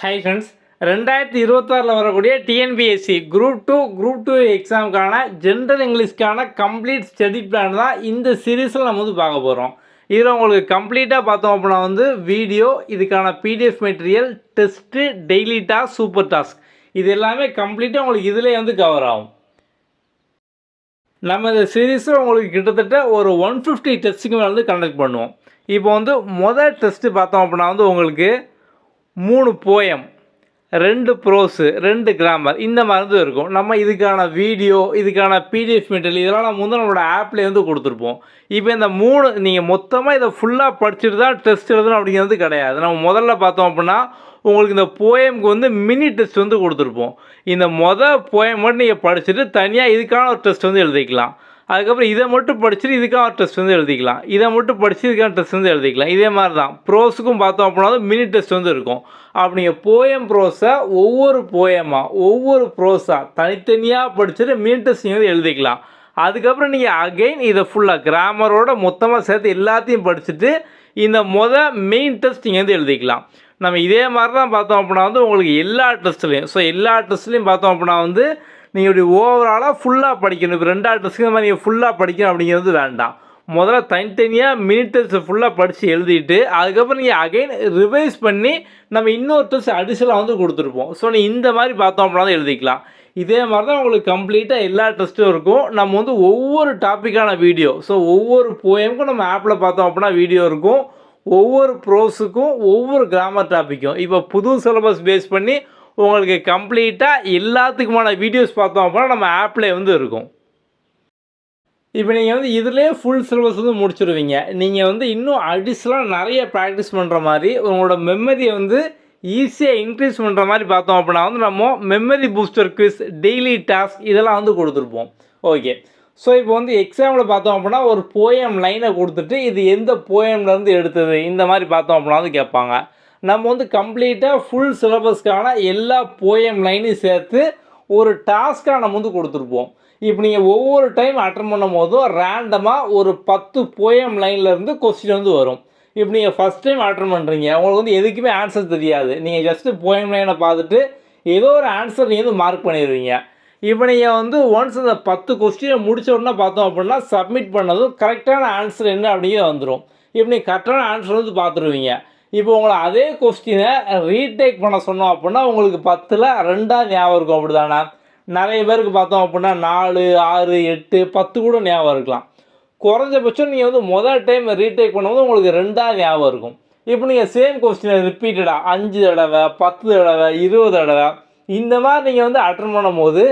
Hi friends, 2026 வரக்கூடிய TNPSC group two எக்ஸாமுக்கான general இங்கிலீஷ்க்கான கம்ப்ளீட் ஸ்டடி பிளான் தான் இந்த சீரீஸில் நம்ம வந்து பார்க்க போகிறோம். இதில் உங்களுக்கு கம்ப்ளீட்டாக பார்த்தோம் அப்படின்னா வந்து வீடியோ, இதுக்கான PDF material, test, daily task, super task இது எல்லாமே கம்ப்ளீட்டாக உங்களுக்கு இதிலே வந்து கவர் ஆகும். நம்ம இந்த சீரீஸில் உங்களுக்கு கிட்டத்தட்ட ஒரு 150 டெஸ்ட்டுக்கு மேலே வந்து கண்டக்ட் பண்ணுவோம். இப்போ வந்து மொதல் டெஸ்ட்டு பார்த்தோம் அப்படின்னா வந்து உங்களுக்கு 3 போயம், 2 ப்ரோஸு, 2 கிராமர் இந்த மாதிரி தான் இருக்கும். நம்ம இதுக்கான வீடியோ, இதுக்கான பிடிஎஃப் மெட்டீரியல் இதெல்லாம் நம்ம வந்து நம்மளோட ஆப்லேயே வந்து கொடுத்துருப்போம். இப்போ இந்த 3 நீங்கள் மொத்தமாக இதை ஃபுல்லாக படிச்சுட்டு தான் டெஸ்ட் எழுதணும் அப்படிங்கிறது கிடையாது. நம்ம முதல்ல பார்த்தோம் அப்படின்னா உங்களுக்கு இந்த போயமுக்கு வந்து மினி டெஸ்ட் வந்து கொடுத்துருப்போம். இந்த போயம் மட்டும் நீங்கள் படிச்சுட்டு தனியாக இதுக்கான ஒரு டெஸ்ட் வந்து எழுதிக்கலாம். அதுக்கப்புறம் இதை மட்டும் படிச்சுட்டு இதுக்கான ஒரு டெஸ்ட் வந்து எழுதிக்கலாம். இதை மட்டும் படித்து இதுக்கான டெஸ்ட் வந்து எழுதிக்கலாம். இதே மாதிரி தான் ப்ரோஸுக்கும் பார்த்தோம் அப்படின்னா மினி டெஸ்ட் வந்து இருக்கும். அப்படி நீங்கள் போயம் ப்ரோஸை ஒவ்வொரு ப்ரோஸாக தனித்தனியாக படிச்சுட்டு மினி டெஸ்ட் நீங்கள் வந்து எழுதிக்கலாம். அதுக்கப்புறம் நீங்கள் அகைன் இதை ஃபுல்லாக கிராமரோட மொத்தமாக சேர்த்து எல்லாத்தையும் படிச்சுட்டு இந்த மெயின் டெஸ்ட் நீங்கள் வந்து எழுதிக்கலாம். நம்ம இதே மாதிரி தான் பார்த்தோம் அப்படின்னா வந்து உங்களுக்கு எல்லா டெஸ்ட்லேயும் பார்த்தோம் அப்படின்னா வந்து நீங்கள் இப்படி ஓவராலாக ஃபுல்லாக படிக்கணும். இப்போ 2 டெஸ்ட்டுக்கு மாதிரி நீங்கள் ஃபுல்லாக படிக்கணும் அப்படிங்கிறது வேண்டாம். முதல்ல தனித்தனியாக மினி டெஸ்ட் ஃபுல்லாக படித்து எழுதிட்டு அதுக்கப்புறம் நீங்கள் அகைன் ரிவைஸ் பண்ணி நம்ம இன்னொரு டெஸ்ட் அடிஷனலாக வந்து கொடுத்துருப்போம். ஸோ நீங்கள் இந்த மாதிரி பார்த்தோம் அப்படின்னா தான் எழுதிக்கலாம். இதே மாதிரி தான் உங்களுக்கு கம்ப்ளீட்டாக எல்லா டெஸ்ட்டும் இருக்கும். நம்ம வந்து ஒவ்வொரு டாப்பிக்கான வீடியோ, ஒவ்வொரு போயமுக்கும் நம்ம ஆப்பில் பார்த்தோம் அப்படின்னா வீடியோ இருக்கும். ஒவ்வொரு ப்ரோஸுக்கும் ஒவ்வொரு கிராமர் டாப்பிக்கும் இப்போ புது சிலபஸ் பேஸ் பண்ணி உங்களுக்கு கம்ப்ளீட்டாக எல்லாத்துக்குமான வீடியோஸ் பார்த்தோம் அப்படின்னா நம்ம ஆப்லேயே வந்து இருக்கும். இப்போ நீங்கள் வந்து இதிலே ஃபுல் சிலபஸ் வந்து முடிச்சுடுவீங்க. நீங்கள் வந்து இன்னும் அடிஷ்னலாக நிறைய ப்ராக்டிஸ் பண்ணுற மாதிரி உங்களோட மெமரியை வந்து ஈஸியாக இன்க்ரீஸ் பண்ணுற மாதிரி பார்த்தோம் அப்படின்னா வந்து நம்ம memory booster quiz, daily task இதெல்லாம் வந்து கொடுத்துருப்போம். ஓகே, ஸோ இப்போ வந்து எக்ஸாம்பிள் பார்த்தோம் அப்படின்னா ஒரு போயம் லைனை கொடுத்துட்டு இது எந்த போயம்லேருந்து எடுத்தது இந்த மாதிரி பார்த்தோம் அப்படின்னா வந்து கேட்பாங்க. நம்ம வந்து கம்ப்ளீட்டாக ஃபுல் சிலபஸ்க்கான எல்லா போயம் லைனையும் சேர்த்து ஒரு டாஸ்க்காக நம்ம வந்து கொடுத்துருப்போம். இப்போ நீங்கள் ஒவ்வொரு டைம் அட்டன் பண்ணும் போதும் ரேண்டமாக ஒரு 10 போயம் லைன்லேருந்து கொஸ்டின் வந்து வரும். இப்போ நீங்கள் ஃபஸ்ட் டைம் அட்டன் பண்ணுறீங்க, உங்களுக்கு வந்து எதுக்குமே ஆன்சர் தெரியாது. நீங்கள் ஜஸ்ட்டு போயம் லைனை பார்த்துட்டு ஏதோ ஒரு ஆன்சர் நீங்கள் வந்து மார்க் பண்ணிடுவீங்க. இப்போ நீங்கள் வந்து ஒன்ஸ் அந்த 10 கொஸ்டினை முடிச்ச உடனே பார்த்தோம் அப்படின்னா சப்மிட் பண்ணதும் கரெக்டான ஆன்சர் என்ன அப்படிங்கிறது வந்துடும். இப்போ நீங்கள் கரெக்டான ஆன்சர் வந்து பார்த்துருவீங்க. இப்போ உங்களை அதே கொஸ்டினை ரீடேக் பண்ண சொன்னோம் அப்படின்னா உங்களுக்கு 10ல் 2 ஞாபகம் இருக்கும். அப்படி தானே நிறைய பேருக்கு பார்த்தோம் அப்படின்னா 4, 6, 8, 10 கூட ஞாபகம் இருக்கலாம். குறைஞ்சபட்சம் நீங்கள் வந்து முதல் டைம் ரீடேக் பண்ணும்போது உங்களுக்கு 2 ஞாபகம் இருக்கும். இப்போ நீங்கள் சேம் கொஸ்டினை ரிப்பீட்டடாக 5 தடவை, 10 தடவை, 20 தடவை இந்த மாதிரி நீங்கள் வந்து அட்டன் பண்ணும் போது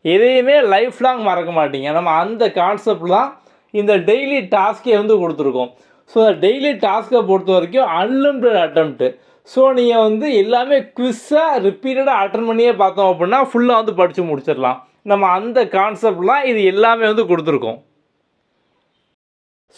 எதையுமே லைஃப் லாங் மறக்க மாட்டீங்க. நம்ம அந்த கான்செப்ட் தான் இந்த டெய்லி டாஸ்க்கே வந்து கொடுத்துருக்கோம். ஸோ அந்த டெய்லி டாஸ்க்கை பொறுத்த வரைக்கும் அன்லிமிட்டட் அட்டெம்ப்ட்டு. ஸோ நீங்கள் வந்து எல்லாமே குவிஸாக ரிப்பீட்டடாக அட்டன் பண்ணியே பார்த்தோம் அப்படின்னா ஃபுல்லாக வந்து படித்து முடிச்சிடலாம். நம்ம அந்த கான்செப்ட்லாம் இது எல்லாமே வந்து கொடுத்துருக்கோம்.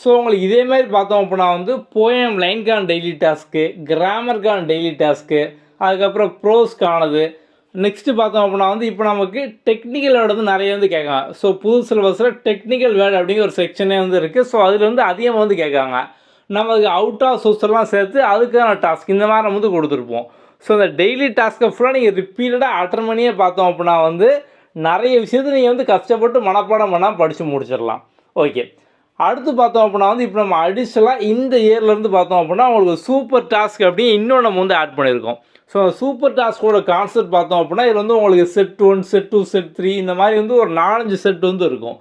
ஸோ உங்களுக்கு இதேமாதிரி பார்த்தோம் அப்படின்னா வந்து போயம் லைன்கான டெய்லி டாஸ்க்கு, கிராமருக்கான டெய்லி டாஸ்க்கு, அதுக்கப்புறம் ப்ரோஸ்க்கானது. நெக்ஸ்ட்டு பார்த்தோம் அப்படின்னா வந்து இப்போ நமக்கு டெக்னிக்கல் வேர்டு வந்து நிறைய வந்து கேட்காங்க. ஸோ புது சிலபஸில் டெக்னிக்கல் வேர்டு அப்படிங்கிற ஒரு செக்ஷனே வந்து இருக்குது. ஸோ அதில் வந்து அதிகமாக வந்து கேட்காங்க. நமக்கு அவுட் ஆஃப் சோர்ஸ்லாம் சேர்த்து அதுக்கான டாஸ்க் இந்த மாதிரி நம்ம வந்து கொடுத்துருப்போம். ஸோ அந்த டெய்லி டாஸ்க்கை ஃபுல்லாக நீங்கள் ரிப்பீட்டடாக அட்டன் பண்ணியே பார்த்தோம் அப்படின்னா வந்து நிறைய விஷயத்தை நீங்கள் வந்து கஷ்டப்பட்டு மனப்பாடம் பண்ணால் படித்து முடிச்சிடலாம். ஓகே, அடுத்து பார்த்தோம் அப்படின்னா வந்து இப்போ நம்ம அடிஷ்னலாக இந்த இயர்லேருந்து பார்த்தோம் அப்படின்னா உங்களுக்கு சூப்பர் டாஸ்க் அப்படின்னு இன்னும் நம்ம வந்து ஆட் பண்ணியிருக்கோம். ஸோ சூப்பர் டாஸ்கோட கான்செப்ட் பார்த்தோம் அப்படின்னா இது வந்து உங்களுக்கு செட் 1, செட் 2, செட் 3 இந்த மாதிரி வந்து ஒரு 4-5 செட் வந்து இருக்கும்.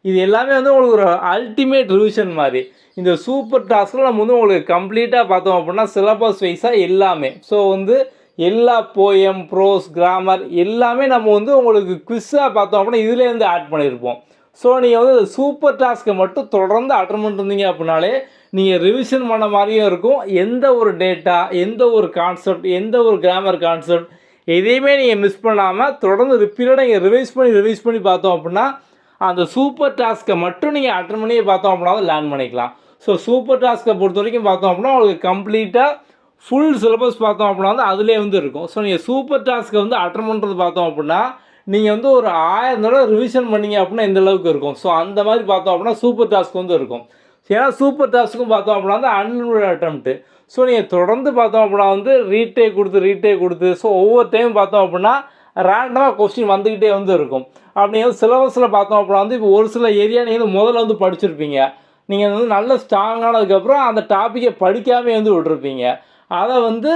இது எல்லாமே வந்து உங்களுக்கு ஒரு அல்டிமேட் ரிவிஷன் மாதிரி. இந்த சூப்பர் டாஸ்கில் நம்ம வந்து உங்களுக்கு கம்ப்ளீட்டாக பார்த்தோம் அப்படின்னா சிலபஸ் வைஸாக எல்லாமே, ஸோ வந்து எல்லா போயம், ப்ரோஸ், கிராமர் எல்லாமே நம்ம வந்து உங்களுக்கு குவிஸாக பார்த்தோம் அப்படின்னா இதுலேருந்து ஆட் பண்ணியிருப்போம். ஸோ நீங்கள் வந்து சூப்பர் டாஸ்க்கை மட்டும் தொடர்ந்து அட்டன் பண்ணிருந்தீங்க அப்படின்னாலே நீங்கள் ரிவிஷன் பண்ண மாதிரியும் இருக்கும். எந்த ஒரு டேட்டா, எந்த ஒரு கான்செப்ட், எந்த ஒரு கிராமர் கான்செப்ட் எதையுமே நீங்கள் மிஸ் பண்ணாமல் தொடர்ந்து ரிப்பீட்டடாக நீங்கள் ரிவைஸ் பண்ணி பார்த்தோம் அப்படின்னா அந்த சூப்பர் டாஸ்க்கை மட்டும் நீங்கள் அட்டன் பண்ணியே பார்த்தோம் அப்படின்னா லேர்ன் பண்ணிக்கலாம். ஸோ சூப்பர் டாஸ்க்கை பொறுத்த வரைக்கும் பார்த்தோம் அப்படின்னா உங்களுக்கு கம்ப்ளீட்டாக ஃபுல் சிலபஸ் பார்த்தோம் அப்படின்னா வந்து அதிலே வந்து இருக்கும். ஸோ நீங்கள் சூப்பர் டாஸ்க்கை வந்து அட்டன் பண்ணுறது பார்த்தோம் அப்படின்னா நீங்கள் வந்து ஒரு 1000 தடவை ரிவிஷன் பண்ணிங்க அப்படின்னா எந்த அளவுக்கு இருக்கும். ஸோ அந்த மாதிரி பார்த்தோம் அப்படின்னா சூப்பர் டாஸ்க் வந்து இருக்கும். ஏன்னா சூப்பர் டாஸ்க்கும் பார்த்தோம் அப்படின்னா வந்து அன்லிமிட்டட் அட்டெம்ப்ட்டு. ஸோ நீங்கள் தொடர்ந்து பார்த்தோம் அப்படின்னா வந்து ரீடேக் கொடுத்து ஸோ ஒவ்வொரு டைம் பார்த்தோம் அப்படின்னா ரேண்டமாக கொஸ்டின் வந்துக்கிட்டே வந்து இருக்கும். அப்படி வந்து சிலபஸில் பார்த்தோம் அப்படின்னா வந்து இப்போ ஒரு சில ஏரியா நீங்கள் வந்து முதல்ல வந்து படிச்சிருப்பீங்க. நீங்கள் வந்து நல்ல ஸ்ட்ராங்கானதுக்கப்புறம் அந்த டாப்பிக்கை படிக்காமே வந்து விட்டுருப்பீங்க. அதை வந்து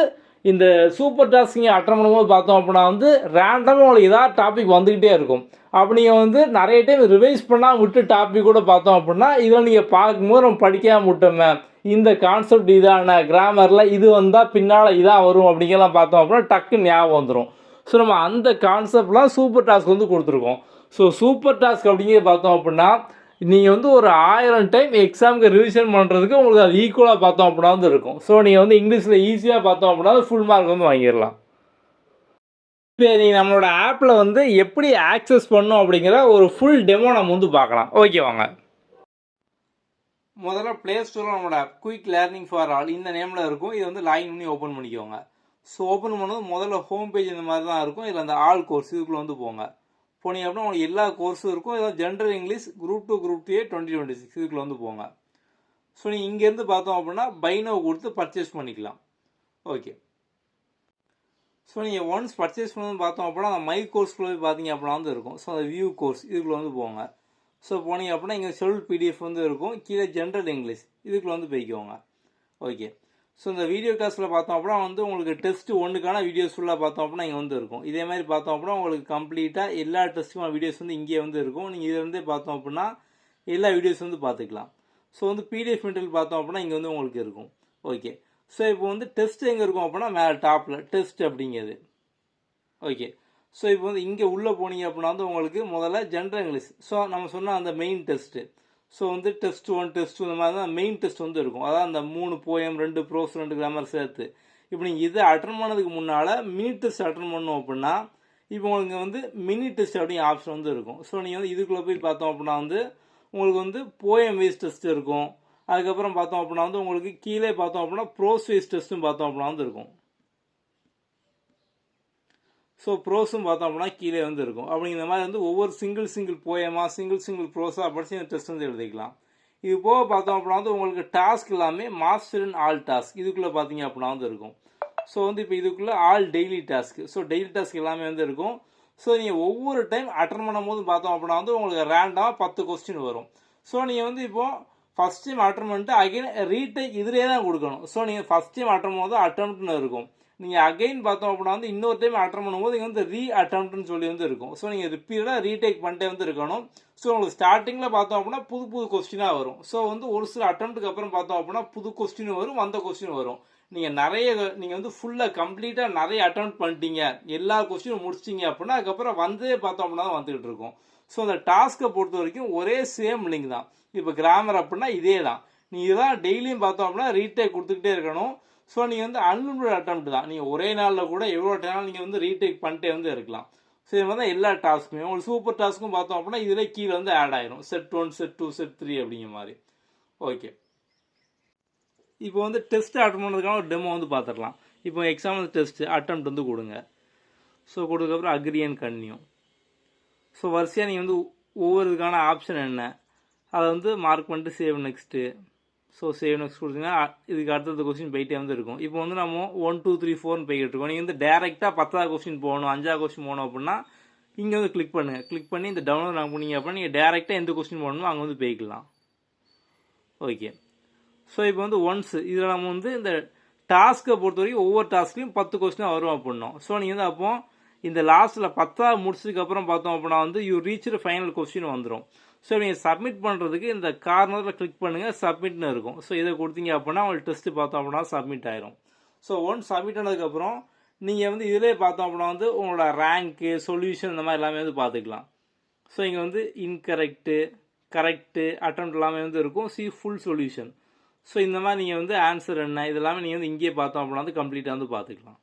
இந்த சூப்பர் டாஸ்க் அட்டன் பண்ணும்போது பார்த்தோம் அப்படின்னா வந்து ரேண்டமாக உங்களுக்கு ஏதாவது டாபிக் வந்துக்கிட்டே இருக்கும். அப்போ நீங்கள் வந்து நிறைய டைம் ரிவைஸ் பண்ணால் விட்டு டாபிக் கூட பார்த்தோம் அப்படின்னா இதில் நீங்கள் பார்க்கும்போது நம்ம படிக்காமல் விட்டோமே, இந்த கான்செப்ட் இதான கிராமரில் இது வந்தால் பின்னால் இதான் வரும் அப்படிங்கலாம் பார்த்தோம் அப்படின்னா டக்குன்னு ஞாபகம் வந்துடும். ஸோ நம்ம அந்த கான்செப்ட்லாம் சூப்பர் டாஸ்க் வந்து கொடுத்துருக்கோம். ஸோ சூப்பர் டாஸ்க் அப்படிங்கிறது பார்த்தோம் அப்படின்னா நீங்கள் வந்து ஒரு 1000 டைம் எக்ஸாமுக்கு ரிவிஷன் பண்ணுறதுக்கு உங்களுக்கு அது ஈக்குவலாக பார்த்தோம் அப்படின்னா வந்து இருக்கும். ஸோ நீங்கள் வந்து இங்கிலீஷில் ஈஸியாக பார்த்தோம் அப்படின்னா ஃபுல் மார்க் வந்து வாங்கிடலாம். இப்போ நீங்கள் நம்மளோட ஆப்பில் வந்து எப்படி ஆக்சஸ் பண்ணணும் அப்படிங்கிற ஒரு ஃபுல் டெமோ நம்ம வந்து பார்க்கலாம். ஓகே வாங்க. முதல்ல ப்ளே ஸ்டோரில் நம்மளோட app quick learning for all இந்த நேமில் இருக்கும். இது வந்து லாகின் பண்ணி ஓப்பன் பண்ணிக்கோங்க. ஸோ ஓப்பன் பண்ணது முதல்ல ஹோம் பேஜ் இந்த மாதிரி தான் இருக்கும். இதில் அந்த ஆல் கோர்ஸ் இதுக்குள்ளே வந்து போங்க. போனீங்க அப்படின்னா உங்களுக்கு எல்லா கோர்ஸும் இருக்கும். இதில் ஜென்ரல் இங்கிலீஷ் குரூப் 2 குரூப் 3 2026 இதுக்குள்ளே வந்து போங்க. ஸோ நீங்கள் இங்கேருந்து பார்த்தோம் அப்படின்னா பை நவ் கொடுத்து பர்ச்சேஸ் பண்ணிக்கலாம். ஓகே. ஸோ நீங்கள் ஒன்ஸ் பர்ச்சேஸ் பண்ணி பார்த்தோம் அப்படின்னா அந்த மை கோர்ஸ்குள்ளே போய் பார்த்தீங்க அப்படின்னா வந்து இருக்கும். ஸோ அந்த வியூ கோர்ஸ் இதுக்குள்ளே வந்து போங்க. ஸோ போனீங்க அப்படின்னா இங்கே ஷெட்யூல் பிடிஎஃப் வந்து இருக்கும். கீழே ஜென்ரல் இங்கிலீஷ் இதுக்குள்ளே வந்து போய்க்கோங்க. ஓகே. ஸோ இந்த வீடியோ கிளாஸில் பார்த்தோம் அப்படின்னா வந்து உங்களுக்கு டெஸ்ட் 1க்கான வீடியோஸ் ஃபுல்லாக பார்த்தோம் அப்படின்னா இங்கே வந்து இருக்கும். இதே மாதிரி பார்த்தோம் அப்படின்னா உங்களுக்கு கம்ப்ளீட்டாக எல்லா டெஸ்ட்டுக்கான வீடியோஸ் வந்து இங்கே வந்து இருக்கும். நீங்கள் இதிலேருந்தே பார்த்தோம் அப்படின்னா எல்லா வீடியோஸ் வந்து பார்த்துக்கலாம். ஸோ வந்து பிடிஎஃப் மெட்டீரியல் பார்த்தோம் அப்படின்னா இங்கே வந்து உங்களுக்கு இருக்கும். ஓகே. ஸோ இப்போ வந்து டெஸ்ட் எங்கே இருக்கும் அப்படின்னா மேலே டாப்பில் டெஸ்ட் அப்படிங்கிறது. ஓகே. ஸோ இப்போ வந்து இங்கே உள்ளே போனீங்க அப்படின்னா வந்து உங்களுக்கு முதல்ல ஜென்ரல் இங்கிலீஷ். ஸோ நம்ம சொன்ன அந்த மெயின் டெஸ்ட்டு. ஸோ வந்து டெஸ்ட் 1 டெஸ்ட் 2 இந்த மாதிரி தான் மெயின் டெஸ்ட் வந்து இருக்கும். அதாவது அந்த 3 போயம் 2 ப்ரோஸ் 2 கிராமர் சேர்த்து. இப்போ நீங்கள் இதை அட்டன் பண்ணதுக்கு முன்னால் மினி டெஸ்ட் அட்டன் பண்ணோம் அப்படின்னா இப்போ உங்களுக்கு வந்து மினி டெஸ்ட் அப்படிங்கிற ஆப்ஷன் வந்து இருக்கும். ஸோ நீங்கள் வந்து இதுக்குள்ளே போய் பார்த்தோம் அப்படின்னா வந்து உங்களுக்கு வந்து போயம் வைஸ் டெஸ்ட் இருக்கும். அதுக்கப்புறம் பார்த்தோம் அப்படின்னா வந்து உங்களுக்கு கீழே பார்த்தோம் அப்படின்னா ப்ரோஸ் வைஸ் டெஸ்ட்டும் பார்த்தோம் அப்படின்னா வந்து இருக்கும். ஸோ ப்ரோஸும் பார்த்தோம் அப்படின்னா கீழே வந்து இருக்கும். அப்படிங்கிற மாதிரி வந்து ஒவ்வொரு சிங்கிள் போயமா சிங்கிள் ப்ரோஸாக படித்து இந்த டெஸ்ட் வந்து எழுதிக்கலாம். இது போக பார்த்தோம் அப்படின்னா வந்து உங்களுக்கு டாஸ்க் எல்லாமே மாஸ்டர் இன் ஆல் டாஸ்க் இதுக்குள்ளே பார்த்தீங்க அப்படின்னா வந்து இருக்கும். ஸோ வந்து இப்போ இதுக்குள்ளே all daily task. So daily task எல்லாமே வந்து இருக்கும். ஸோ நீங்கள் ஒவ்வொரு டைம் அட்டன் பண்ணும் போது பார்த்தோம் அப்படின்னா வந்து உங்களுக்கு ரேண்டமாக 10 கொஸ்டின் வரும். ஸோ நீங்கள் வந்து இப்போது ஃபஸ்ட் டைம் அட்டன் பண்ணிட்டு அகைன் ரீடேக் இதிலே தான் கொடுக்கணும். ஸோ நீங்கள் ஃபஸ்ட் டைம் அட்டன் பண்ணும்போது அட்டம்ப்ட்னு இருக்கும். நீங்கள் அகைன் பார்த்தோம் அப்படின்னா வந்து இன்னொரு டைம் அட்டன் பண்ணும்போது இங்கே வந்து அட்டம்ப்ட்னு சொல்லி வந்து இருக்கும். ஸோ நீங்கள் ரிப்பீட்டாக ரீடேக் பண்ணிட்டே வந்து இருக்கணும். ஸோ உங்களுக்கு ஸ்டார்டிங்கில் பார்த்தோம் அப்படின்னா புது கொஸ்டினாக வரும். ஸோ வந்து ஒரு சில அட்டம்ப்ட்டுக்கு அப்புறம் பார்த்தோம் அப்படின்னா புது கொஸ்டின் வரும், வந்த கொஸ்டின் வரும். நீங்கள் வந்து ஃபுல்லாக கம்ப்ளீட்டாக நிறைய அட்டெம்ப்ட் பண்ணிட்டீங்க, எல்லா கொஸ்டினும் முடிச்சிட்டிங்க அப்படின்னா அதுக்கப்புறம் வந்தே பார்த்தோம் அப்படின்னா தான் வந்துகிட்டு இருக்கும். ஸோ அந்த டாஸ்க்கை பொறுத்த வரைக்கும் ஒரே சேம் லிங்க் தான். இப்போ கிராமர் அப்படின்னா இதே தான். நீங்கள் இதான் டெய்லியும் பார்த்தோம் அப்படின்னா ரீடேக் கொடுத்துக்கிட்டே இருக்கணும். ஸோ நீங்கள் வந்து அன்லிமிட்டட் அட்டெம்ப்ட் தான். நீங்கள் ஒரே நாளில் கூட எவ்வளோ டைம் நீங்கள் வந்து ரீடேக் பண்ணிட்டே வந்து இருக்கலாம். ஸோ இது மாதிரி தான் எல்லா டாஸ்க்குமே உங்களுக்கு சூப்பர் டாஸ்க்கும் பார்த்தோம் அப்படின்னா இதில் கீழே வந்து ஆட் ஆயிரும். செட் 1 செட் 2 செட் 3 அப்படிங்கிற மாதிரி. ஓகே. இப்போ வந்து டெஸ்ட் அட்டன் பண்ணுறதுக்கான ஒரு டெமோ வந்து பார்த்துடலாம். இப்போ எக்ஸாம்பிள் டெஸ்ட் அட்டெம்ப்ட் வந்து கொடுங்க. ஸோ கொடுத்ததுக்கப்புறம் அக்ரி அண்ட் கன்டினியூ. ஸோ வரிசையாக நீங்கள் வந்து ஒவ்வொரு இதுக்கான ஆப்ஷன் என்ன அதை வந்து மார்க் பண்ணிட்டு save next. So save next கொடுத்தீங்கன்னா இதுக்கு அடுத்தது கொஸ்டின் போயிட்டே வந்து இருக்கும். இப்போ வந்து நம்ம 1 2 3 4 போய்கிட்டு இருக்கோம். நீங்கள் வந்து டேரெக்டாக 10வது கொஸ்டின் போகணும், 5வது கொஸ்டின் போகணும் அப்படின்னா இங்கே வந்து கிளிக் பண்ணுங்கள். கிளிக் பண்ணி இந்த டவுன்லோட் நாங்கள் பண்ணிங்க அப்படின்னா நீங்கள் டேரெக்டாக எந்த கொஸ்டின் போகணுமோ அங்கே வந்து போய்க்கலாம். ஓகே. ஸோ இப்போ வந்து ஒன்ஸ் இதில் நம்ம வந்து இந்த டாஸ்க்கை பொறுத்த வரைக்கும் ஒவ்வொரு டாஸ்க்லையும் 10 கொஸ்டினாக வரும் அப்படின்னோம். ஸோ நீங்கள் வந்து அப்போ இந்த லாஸ்ட்டில் 10வது முடிச்சதுக்கப்புறம் பார்த்தோம் அப்படின்னா வந்து யூ ரீச் ஃபைனல் கொஸ்டின் வந்துடும். ஸோ நீங்கள் சப்மிட் பண்ணுறதுக்கு இந்த கார்னரில் கிளிக் பண்ணுங்கள், சப்மிட்னு இருக்கும். ஸோ இதை கொடுத்தீங்க அப்படின்னா உங்களுக்கு டெஸ்ட்டு பார்த்தோம் அப்படின்னா சப்மிட் ஆயிரும். ஸோ ஒன்ஸ் சப்மிட் ஆனதுக்கப்புறம் நீங்கள் வந்து இதிலே பார்த்தோம் அப்படின்னா வந்து உங்களோட ரேங்க்கு சொல்யூஷன் இந்த மாதிரி எல்லாமே வந்து பார்த்துக்கலாம். ஸோ இங்கே வந்து இன்கரெக்டு கரெக்டு அட்டெம்ப்ட் எல்லாமே வந்து இருக்கும். Full solution. ஸோ இந்த மாதிரி நீங்கள் வந்து ஆன்சர் என்ன இதெல்லாமே நீங்கள் வந்து இங்கேயே பார்த்தோம் அப்படின்னா வந்து கம்ப்ளீட்டாக வந்து பார்த்துக்கலாம்.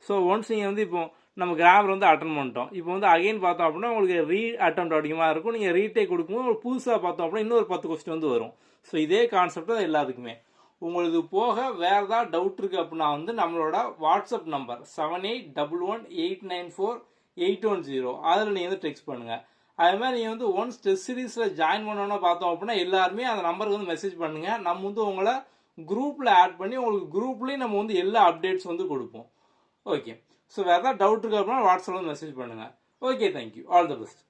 ஸோ ஒன்ஸ் நீங்கள் வந்து இப்போ நம்ம கிராமர் வந்து அட்டன் பண்ணிட்டோம். இப்போ வந்து அகைன் பார்த்தோம் அப்படின்னா உங்களுக்கு அட்டெம்ப்ட் அதிகமாக இருக்கும். நீங்கள் ரீடேக் கொடுக்கும்போது உங்களுக்கு புதுசாக பார்த்தோம் அப்படின்னா இன்னொரு 10 கொஸ்டின் வந்து வரும். ஸோ இதே கான்செப்ட் தான் எல்லாத்துக்குமே. உங்களுக்கு போக வேறு ஏதாவது டவுட் இருக்குது அப்படின்னா வந்து நம்மளோட வாட்ஸ்அப் நம்பர் 7811894810 அதில் நீங்கள் வந்து டெக்ஸ்ட் பண்ணுங்கள். அது மாதிரி நீங்கள் வந்து ஒன்ஸ் டெஸ்ட் சீரீஸில் ஜாயின் பண்ணோன்னா பார்த்தோம் அப்படின்னா எல்லாருமே அந்த நம்பருக்கு வந்து மெசேஜ் பண்ணுங்கள். நம்ம வந்து உங்களை குரூப்பில் ஆட் பண்ணி உங்களுக்கு குரூப்லேயும் நம்ம வந்து எல்லா அப்டேட்ஸ் வந்து கொடுப்போம். ஓகே, ஸோ வேறு ஏதாவது டவுட் இருக்கு அப்படின்னா வாட்ஸ்அப்பில் மெசேஜ் பண்ணுங்கள். Okay, thank you, all the best.